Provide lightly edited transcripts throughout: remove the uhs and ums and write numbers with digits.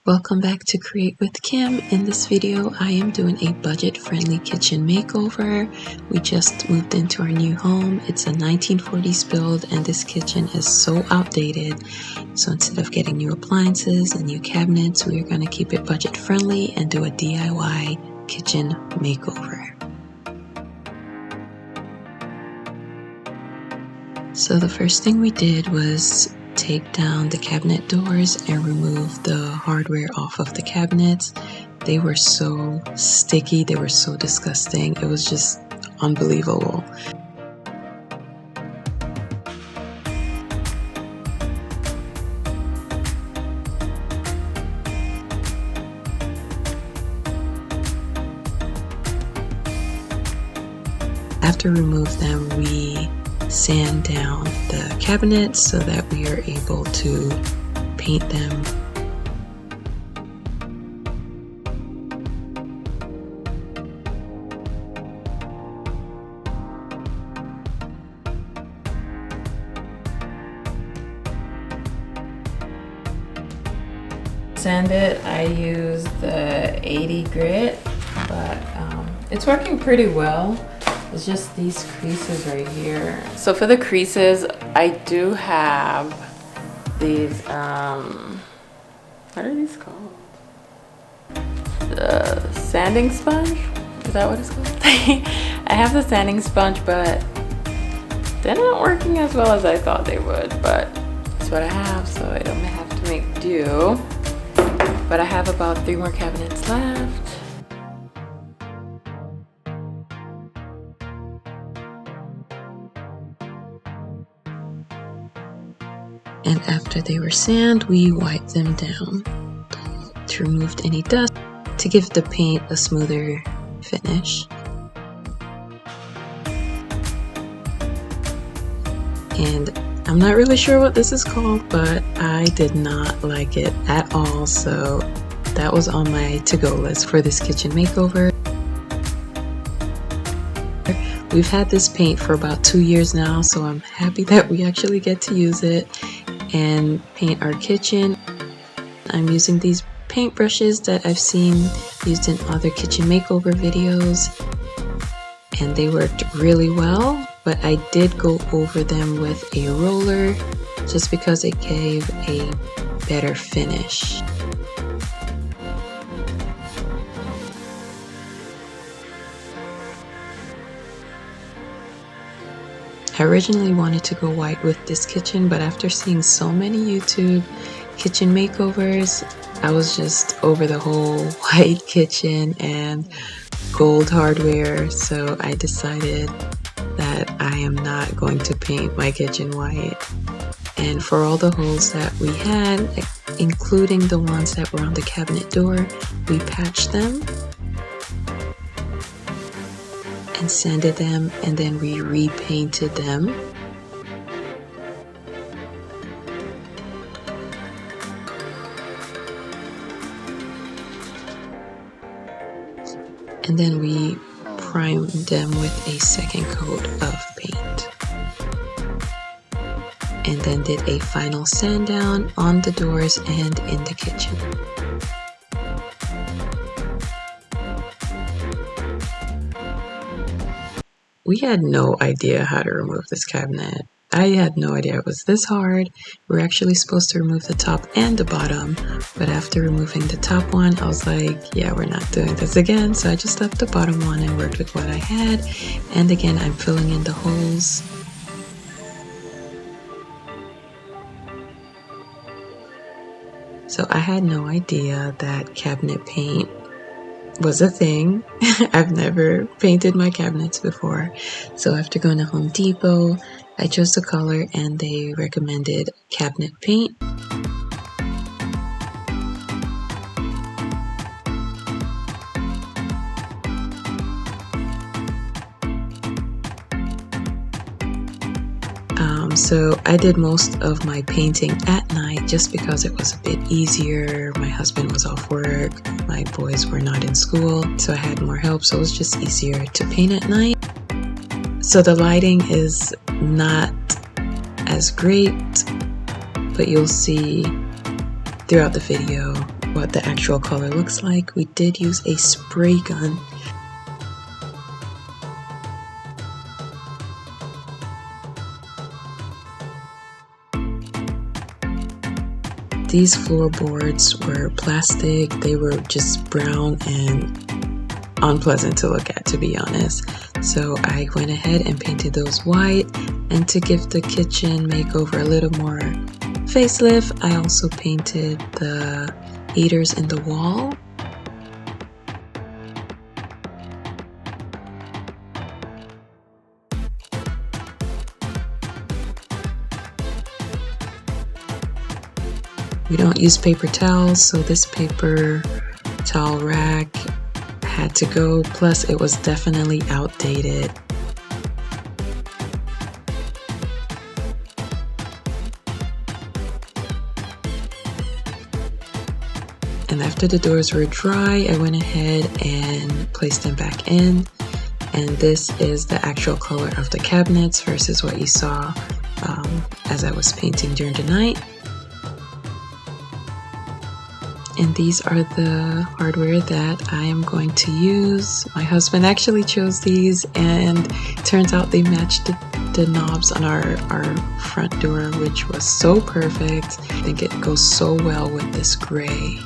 Welcome back to Create with Kim. In this video, I am doing a budget-friendly kitchen makeover. We just moved into our new home. It's a 1940s build and this kitchen is so outdated. So instead of getting new appliances and new cabinets, we are going to keep it budget-friendly and do a DIY kitchen makeover. So the first thing we did was take down the cabinet doors and remove the hardware off of the cabinets. They were so sticky, they were so disgusting. It was just unbelievable. After we remove them, we sand down the cabinets so that we are able to paint them. Sand it, I use the 80 grit, but it's working pretty well. It's just these creases right here. So for the creases, I do have these, what are these called? The sanding sponge? Is that what it's called? I have the sanding sponge, but they're not working as well as I thought they would, but it's what I have, so I don't have to make do. But I have about 3 more cabinets left. And after they were sanded, we wiped them down to remove any dust to give the paint a smoother finish. And I'm not really sure what this is called, but I did not like it at all, so that was on my to-go list for this kitchen makeover. We've had this paint for about 2 years now, so I'm happy that we actually get to use it and paint our kitchen. I'm using these paint brushes that I've seen used in other kitchen makeover videos, and they worked really well, but I did go over them with a roller just because it gave a better finish. I originally wanted to go white with this kitchen, but after seeing so many YouTube kitchen makeovers, I was just over the whole white kitchen and gold hardware, so I decided that I am not going to paint my kitchen white. And for all the holes that we had, including the ones that were on the cabinet door, we patched them and sanded them, and then we repainted them. And then we primed them with a second coat of paint. And then did a final sand down on the doors and in the kitchen. We had no idea how to remove this cabinet. I had no idea it was this hard. We were actually supposed to remove the top and the bottom, but after removing the top one, I was like, yeah, we're not doing this again. So I just left the bottom one and worked with what I had. And again, I'm filling in the holes. So I had no idea that cabinet paint was a thing. I've never painted my cabinets before. So after going to Home Depot, I chose the color and they recommended cabinet paint. So I did most of my painting at night just because it was a bit easier. My husband was off work, my boys were not in school, so I had more help, so it was just easier to paint at night. So the lighting is not as great, but you'll see throughout the video what the actual color looks like. We did use a spray gun. These floorboards were plastic. They were just brown and unpleasant to look at, to be honest. So I went ahead and painted those white, and to give the kitchen makeover a little more facelift, I also painted the heaters in the wall. We don't use paper towels, so this paper towel rack had to go, plus it was definitely outdated. And after the doors were dry, I went ahead and placed them back in. And this is the actual color of the cabinets versus what you saw as I was painting during the night. And these are the hardware that I am going to use. My husband actually chose these, and it turns out they matched the knobs on our front door, which was so perfect. I think it goes so well with this gray.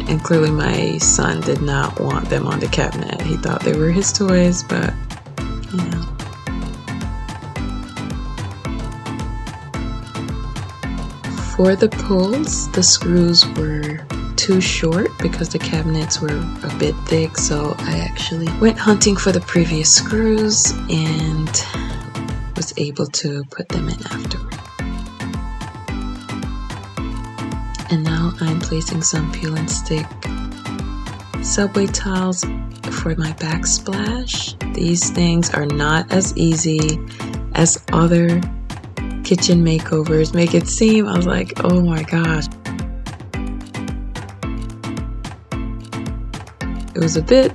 And clearly my son did not want them on the cabinet. He thought they were his toys, but you know. For the pulls, the screws were too short because the cabinets were a bit thick, so I actually went hunting for the previous screws and was able to put them in afterward. And now I'm placing some peel and stick subway tiles for my backsplash. These things are not as easy as other kitchen makeovers make it seem. I was like, oh my gosh. It was a bit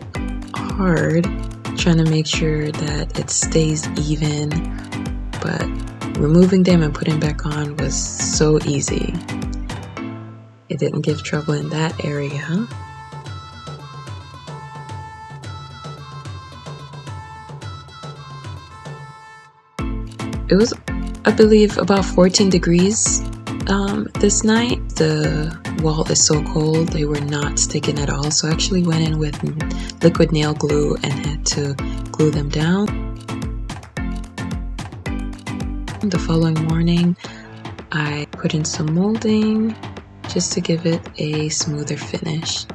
hard trying to make sure that it stays even, but removing them and putting back on was so easy. It didn't give trouble in that area. It was, I believe, about 14 degrees this night. The wall is so cold, they were not sticking at all. So I actually went in with liquid nail glue and had to glue them down. The following morning, I put in some molding just to give it a smoother finish.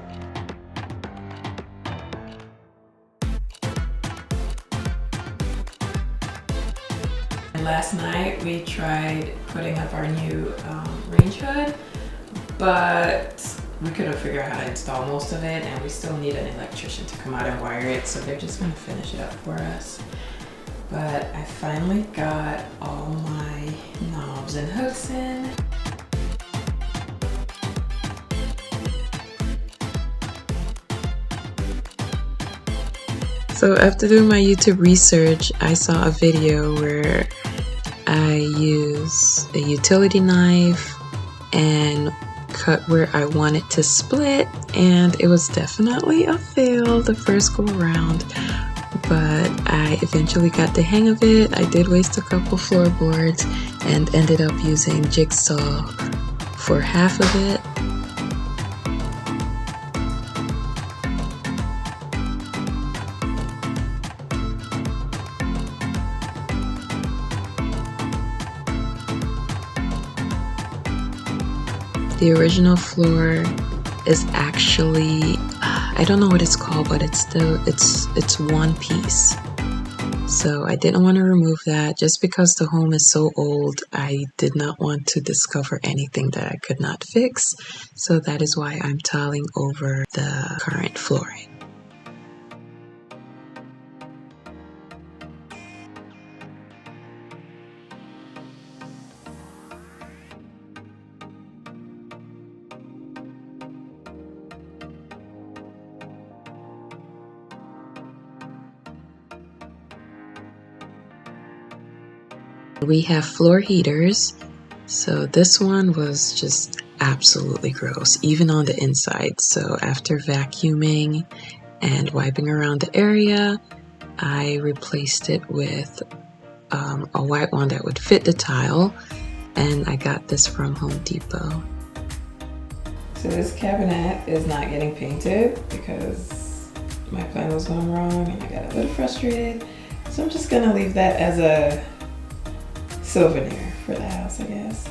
Last night we tried putting up our new range hood, but we couldn't figure out how to install most of it, and we still need an electrician to come out and wire it, so they're just going to finish it up for us. But I finally got all my knobs and hooks in. So after doing my YouTube research, I saw a video where I use a utility knife and cut where I want it to split, and it was definitely a fail the first go around, but I eventually got the hang of it. I did waste a couple floorboards and ended up using jigsaw for half of it. The original floor is actually, I don't know what it's called, but it's one piece. So I didn't want to remove that just because the home is so old. I did not want to discover anything that I could not fix. So that is why I'm tiling over the current flooring. We have floor heaters, so this one was just absolutely gross, even on the inside. So after vacuuming and wiping around the area, I replaced it with a white one that would fit the tile, and I got this from Home Depot. So this cabinet is not getting painted because my plan was going wrong and I got a little frustrated. So I'm just gonna leave that as a souvenir for the house, I guess.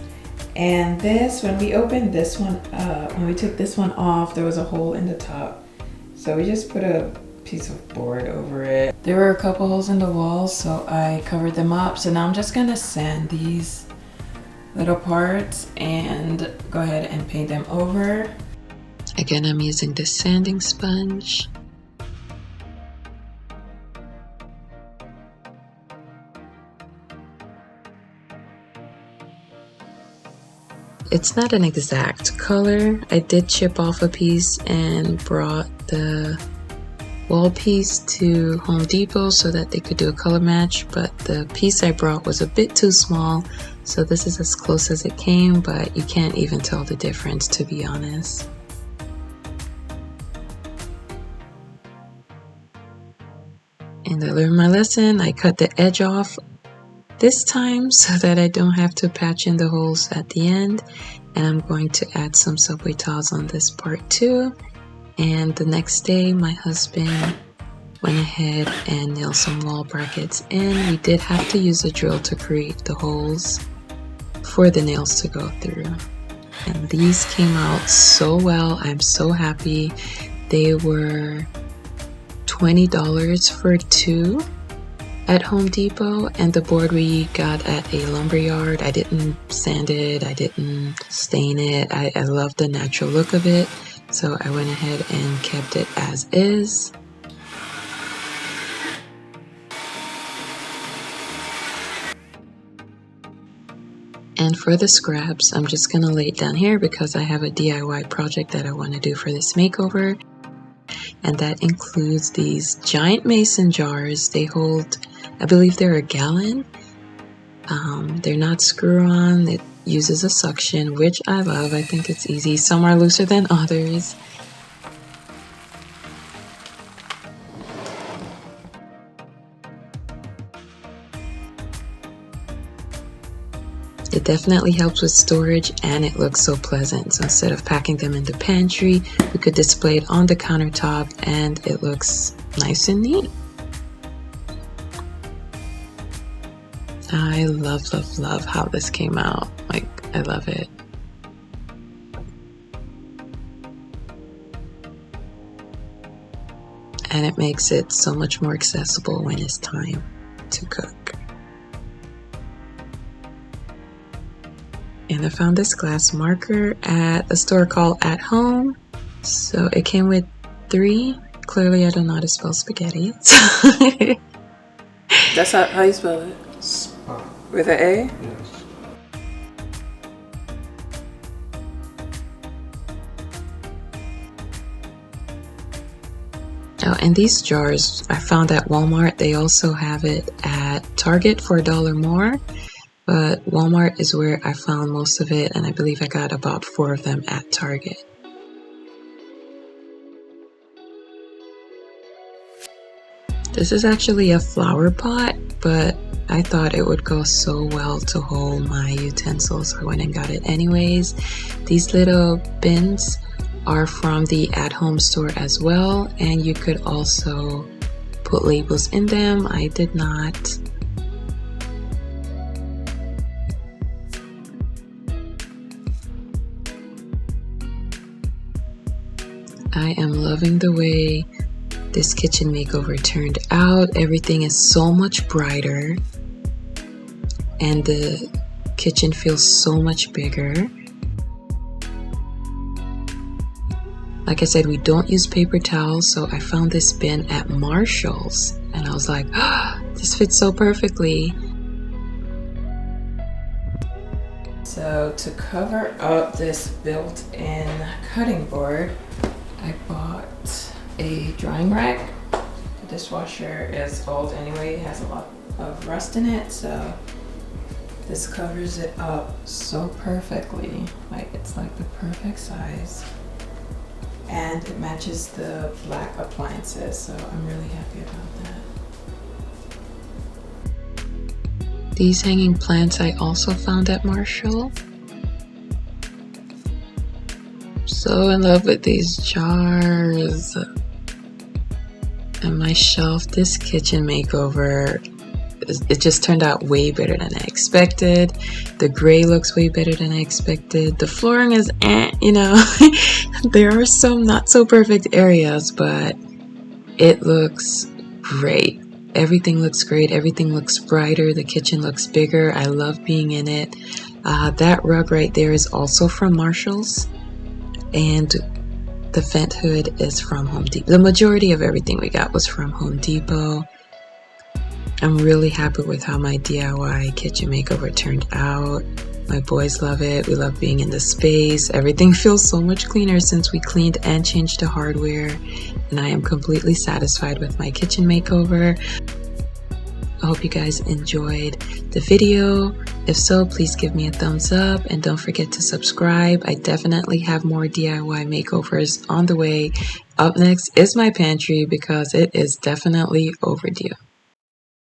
And this, when we opened this one up, when we took this one off, there was a hole in the top. So we just put a piece of board over it. There were a couple holes in the walls, so I covered them up. So now I'm just gonna sand these little parts and go ahead and paint them over. Again, I'm using this sanding sponge. It's not an exact color. I did chip off a piece and brought the wall piece to Home Depot so that they could do a color match, but the piece I brought was a bit too small, so this is as close as it came, but you can't even tell the difference, to be honest. And I learned my lesson. I cut the edge off this time so that I don't have to patch in the holes at the end, and I'm going to add some subway tiles on this part too. And the next day my husband went ahead and nailed some wall brackets in. We did have to use a drill to create the holes for the nails to go through, and these came out so well. I'm so happy. They were $20 for two at Home Depot, and the board we got at a lumberyard. I didn't sand it, I didn't stain it. I love the natural look of it, so I went ahead and kept it as is. And for the scraps, I'm just gonna lay it down here because I have a DIY project that I want to do for this makeover, and that includes these giant mason jars. They hold, I believe they're a gallon. They're not screw-on. It uses a suction, which I love. I think it's easy. Some are looser than others. It definitely helps with storage, and it looks so pleasant. So instead of packing them in the pantry, we could display it on the countertop and it looks nice and neat. I love, love, love how this came out. Like, I love it. And it makes it so much more accessible when it's time to cook. And I found this glass marker at a store called At Home. So it came with 3. Clearly I don't know how to spell spaghetti. That's how you spell it? With an A? Yes. Oh, and these jars I found at Walmart. They also have it at Target for $1 more. But Walmart is where I found most of it, and I believe I got about 4 of them at Target. This is actually a flower pot, but I thought it would go so well to hold my utensils, so I went and got it anyways. These little bins are from the At Home store as well, and you could also put labels in them. I did not. I am loving the way this kitchen makeover turned out. Everything is so much brighter and the kitchen feels so much bigger. Like I said, we don't use paper towels, so I found this bin at Marshall's and I was like, oh, this fits so perfectly. So to cover up this built-in cutting board, I bought a drying rack. The dishwasher is old anyway, it has a lot of rust in it, so this covers it up so perfectly. Like, it's like the perfect size. And it matches the black appliances, so I'm really happy about that. These hanging plants I also found at Marshall. So in love with these jars. And my shelf, this kitchen makeover, it just turned out way better than I expected. The gray looks way better than I expected. The flooring is you know, there are some not so perfect areas, but it looks great. Everything looks great. Everything looks brighter. The kitchen looks bigger. I love being in it. That rug right there is also from Marshall's, and the vent hood is from Home Depot. The majority of everything we got was from Home Depot. I'm really happy with how my DIY kitchen makeover turned out. My boys love it. We love being in the space. Everything feels so much cleaner since we cleaned and changed the hardware. And I am completely satisfied with my kitchen makeover. I hope you guys enjoyed the video. If so, please give me a thumbs up and don't forget to subscribe. I definitely have more DIY makeovers on the way. Up next is my pantry because it is definitely overdue.